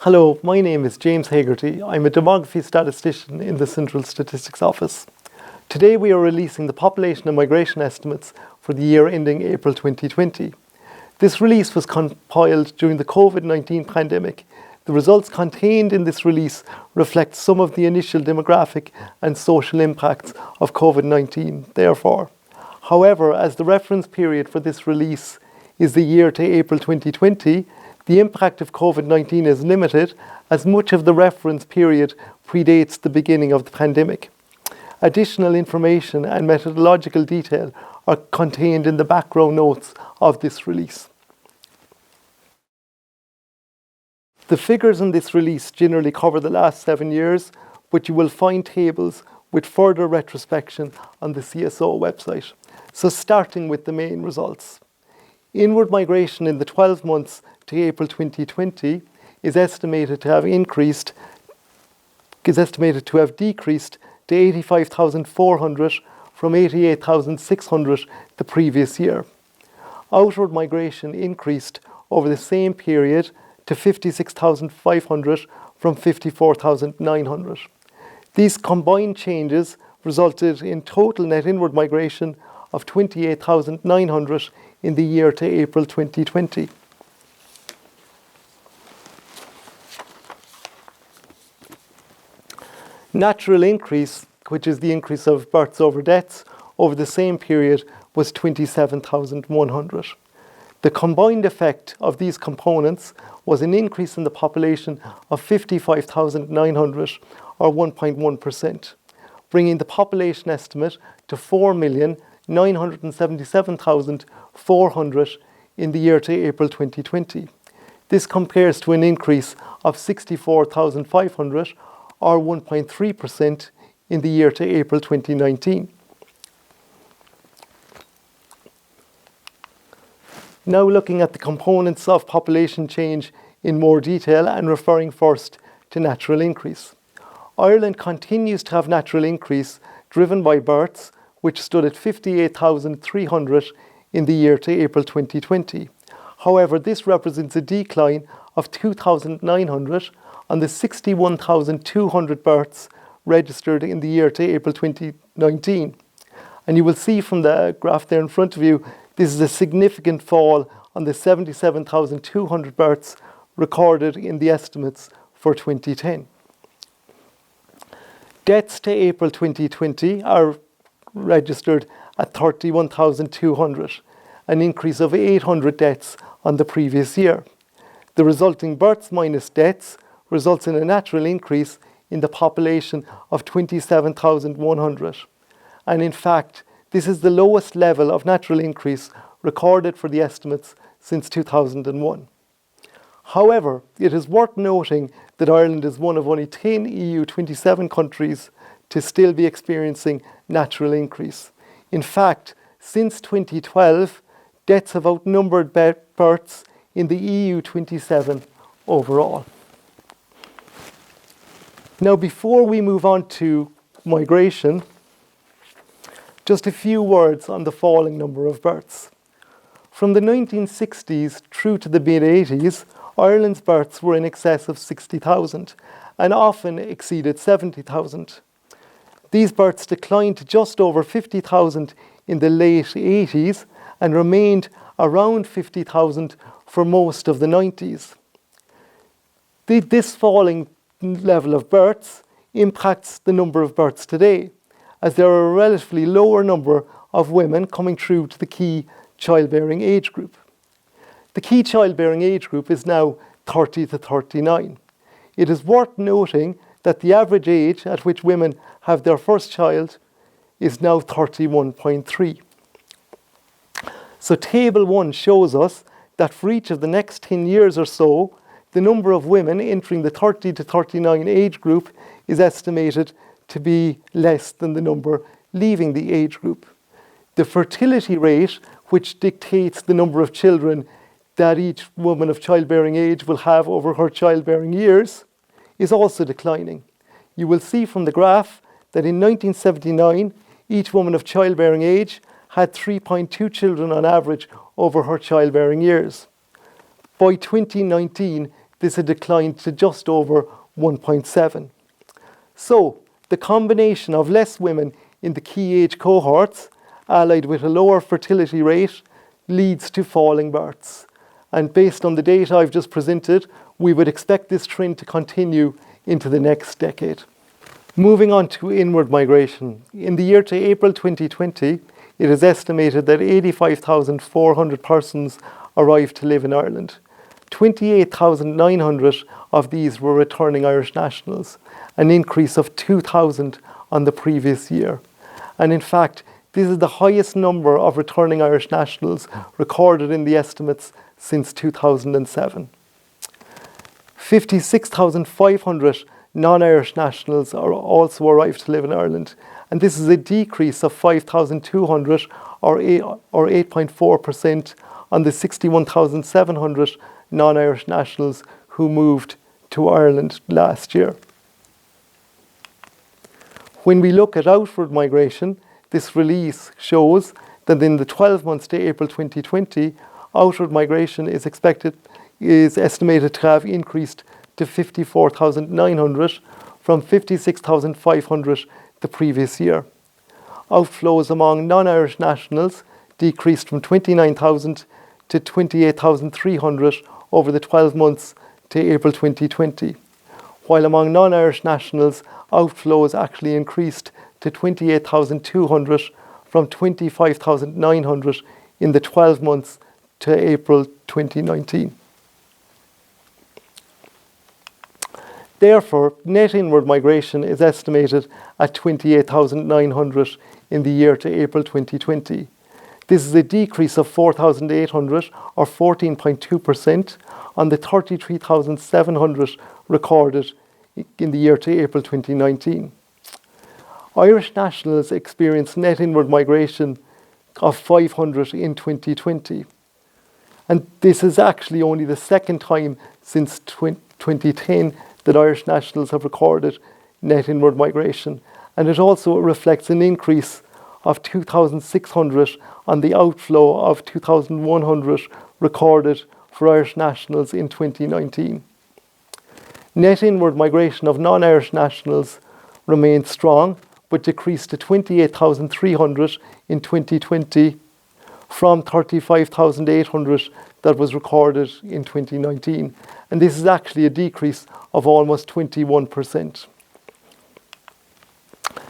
Hello, my name is James Hagerty. I'm a demography statistician in the Central Statistics Office. Today we are releasing the population and migration estimates for the year ending April 2020. This release was compiled during the COVID-19 pandemic. The results contained in this release reflect some of the initial demographic and social impacts of COVID-19, therefore. However, as the reference period for this release is the year to April 2020, the impact of COVID-19 is limited as much of the reference period predates the beginning of the pandemic. Additional information and methodological detail are contained in the background notes of this release. The figures in this release generally cover the last 7 years, but you will find tables with further retrospection on the CSO website. So starting with the main results. Inward migration in the 12 months to April 2020 is estimated to have decreased to 85,400 from 88,600 the previous year. Outward migration increased over the same period to 56,500 from 54,900. These combined changes resulted in total net inward migration of 28,900 in the year to April 2020. Natural increase, which is the increase of births over deaths, over the same period was 27,100. The combined effect of these components was an increase in the population of 55,900 or 1.1%, bringing the population estimate to 4,977,400 in the year to April 2020. This compares to an increase of 64,500 or 1.3% in the year to April 2019. Now looking at the components of population change in more detail and referring first to natural increase. Ireland continues to have natural increase driven by births, which stood at 58,300 in the year to April 2020. However, this represents a decline of 2,900 on the 61,200 births registered in the year to April 2019. And you will see from the graph there in front of you, this is a significant fall on the 77,200 births recorded in the estimates for 2010. Deaths to April 2020 are registered at 31,200, an increase of 800 deaths on the previous year. The resulting births minus deaths results in a natural increase in the population of 27,100. And in fact, this is the lowest level of natural increase recorded for the estimates since 2001. However, it is worth noting that Ireland is one of only 10 EU 27 countries to still be experiencing natural increase. In fact, since 2012, deaths have outnumbered births in the EU 27 overall. Now, before we move on to migration, just a few words on the falling number of births. From the 1960s through to the mid-80s, Ireland's births were in excess of 60,000 and often exceeded 70,000. These births declined to just over 50,000 in the late 80s and remained around 50,000 for most of the 90s. This falling level of births impacts the number of births today, as there are a relatively lower number of women coming through to the key childbearing age group. The key childbearing age group is now 30 to 39. It is worth noting that the average age at which women have their first child is now 31.3. So Table 1 shows us that for each of the next 10 years or so, the number of women entering the 30 to 39 age group is estimated to be less than the number leaving the age group. The fertility rate, which dictates the number of children that each woman of childbearing age will have over her childbearing years, is also declining. You will see from the graph that in 1979, each woman of childbearing age had 3.2 children on average over her childbearing years. By 2019, this had declined to just over 1.7. So the combination of less women in the key age cohorts, allied with a lower fertility rate, leads to falling births. And based on the data I've just presented, we would expect this trend to continue into the next decade. Moving on to inward migration. In the year to April 2020, it is estimated that 85,400 persons arrived to live in Ireland. 28,900 of these were returning Irish nationals, an increase of 2,000 on the previous year. And in fact, this is the highest number of returning Irish nationals recorded in the estimates since 2007. 56,500 non-Irish nationals are also arrived to live in Ireland, and this is a decrease of 5,200 or 8.4% on the 61,700 non-Irish nationals who moved to Ireland last year. When we look at outward migration, this release shows that in the 12 months to April 2020, outward migration is estimated to have increased to 54,900 from 56,500 the previous year. Outflows among non-Irish nationals decreased from 29,000 to 28,300 over the 12 months to April 2020, while among non-Irish nationals, outflows actually increased to 28,200 from 25,900 in the 12 months to April 2019. Therefore, net inward migration is estimated at 28,900 in the year to April 2020. This is a decrease of 4,800 or 14.2% on the 33,700 recorded in the year to April 2019. Irish nationals experienced net inward migration of 500 in 2020. And this is actually only the second time since 2010 that Irish nationals have recorded net inward migration. And it also reflects an increase of 2,600 on the outflow of 2,100 recorded for Irish nationals in 2019. Net inward migration of non-Irish nationals remained strong, but decreased to 28,300 in 2020 from 35,800 that was recorded in 2019. And this is actually a decrease of almost 21%.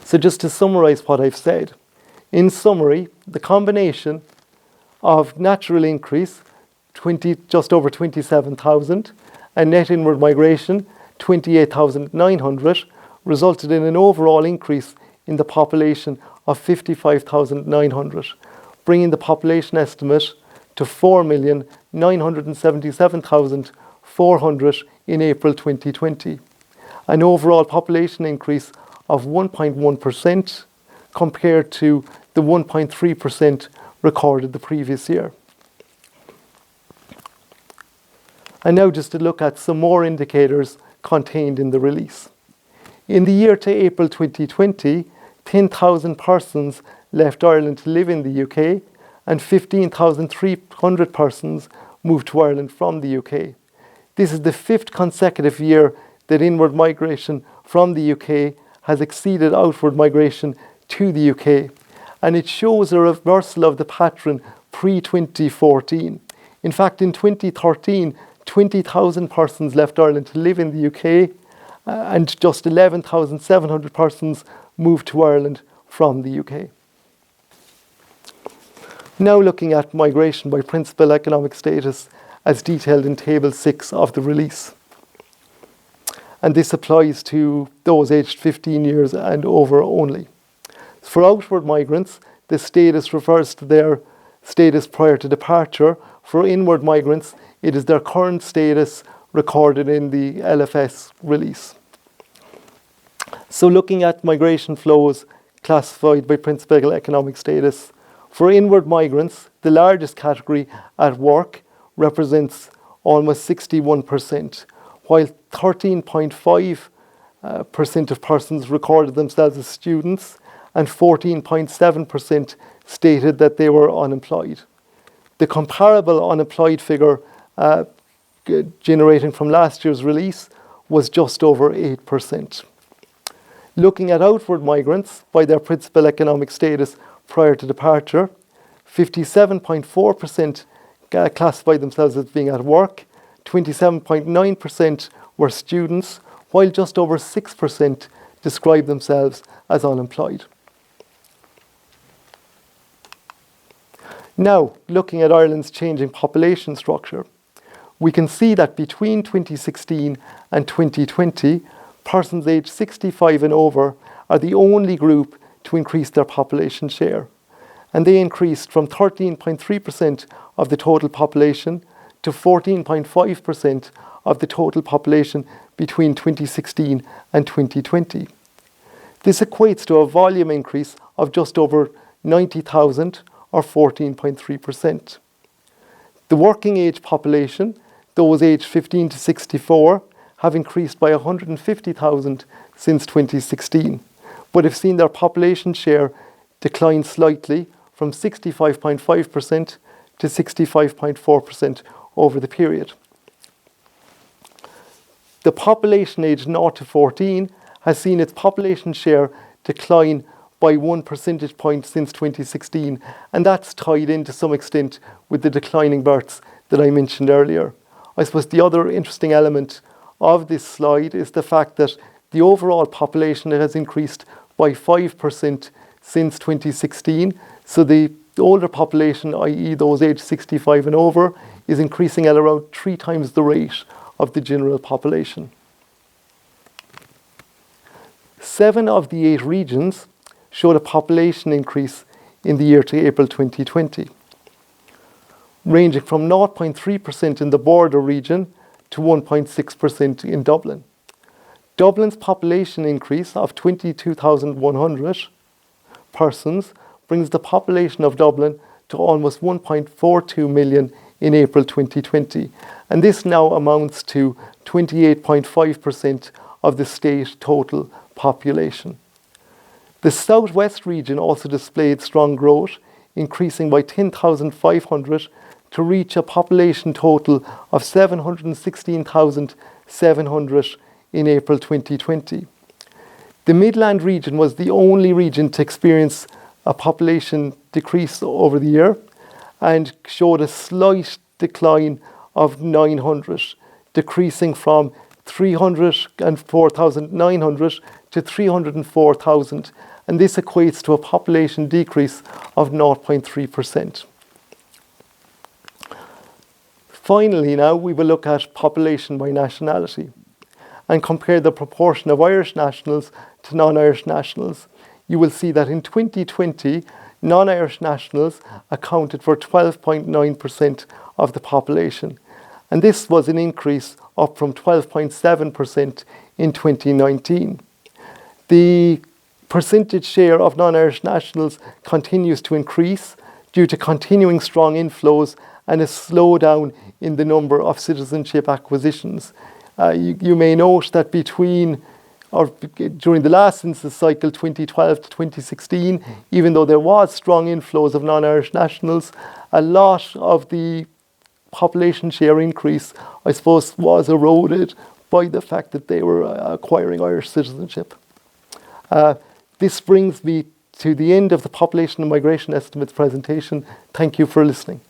So just to summarize what I've said, in summary, the combination of natural increase, just over 27,000, and net inward migration, 28,900, resulted in an overall increase in the population of 55,900, bringing the population estimate to 4,977,400 in April 2020, an overall population increase of 1.1% compared to the 1.3% recorded the previous year. And now just to look at some more indicators contained in the release. In the year to April 2020, 10,000 persons left Ireland to live in the UK and 15,300 persons moved to Ireland from the UK. This is the fifth consecutive year that inward migration from the UK has exceeded outward migration to the UK, and it shows a reversal of the pattern pre-2014. In fact, in 2013, 20,000 persons left Ireland to live in the UK, and just 11,700 persons moved to Ireland from the UK. Now looking at migration by principal economic status as detailed in Table 6 of the release. And this applies to those aged 15 years and over only. For outward migrants, the status refers to their status prior to departure. For inward migrants, it is their current status recorded in the LFS release. So looking at migration flows classified by principal economic status, for inward migrants, the largest category at work represents almost 61%, while 13.5% of persons recorded themselves as students and 14.7% stated that they were unemployed. The comparable unemployed figure generating from last year's release was just over 8%. Looking at outward migrants by their principal economic status prior to departure, 57.4% classified themselves as being at work, 27.9% were students, while just over 6% described themselves as unemployed. Now, looking at Ireland's changing population structure, we can see that between 2016 and 2020, persons aged 65 and over are the only group to increase their population share. And they increased from 13.3% of the total population to 14.5% of the total population between 2016 and 2020. This equates to a volume increase of just over 90,000 or 14.3%. The working age population, those aged 15 to 64, have increased by 150,000 since 2016, but have seen their population share decline slightly from 65.5% to 65.4% over the period. The population aged 0 to 14 has seen its population share decline by 1 percentage point since 2016, and that's tied in to some extent with the declining births that I mentioned earlier. I suppose the other interesting element of this slide is the fact that the overall population has increased by 5% since 2016. So the older population, i.e. those aged 65 and over, is increasing at around 3 times the rate of the general population. 7 of the 8 regions showed a population increase in the year to April 2020, ranging from 0.3% in the border region to 1.6% in Dublin. Dublin's population increase of 22,100 persons brings the population of Dublin to almost 1.42 million in April 2020, and this now amounts to 28.5% of the state total population. The southwest region also displayed strong growth, increasing by 10,500 to reach a population total of 716,700 in April 2020. The Midland region was the only region to experience a population decrease over the year and showed a slight decline of 900, decreasing from 304,900 to 304,000, and this equates to a population decrease of 0.3%. Finally, now we will look at population by nationality and compare the proportion of Irish nationals to non-Irish nationals. You will see that in 2020, non-Irish nationals accounted for 12.9% of the population, and this was an increase up from 12.7% in 2019. The percentage share of non-Irish nationals continues to increase due to continuing strong inflows and a slowdown in the number of citizenship acquisitions. You may note that during the last census cycle, 2012 to 2016, even though there was strong inflows of non-Irish nationals, a lot of the population share increase, I suppose, was eroded by the fact that they were acquiring Irish citizenship. This brings me to the end of the Population and Migration Estimates presentation. Thank you for listening.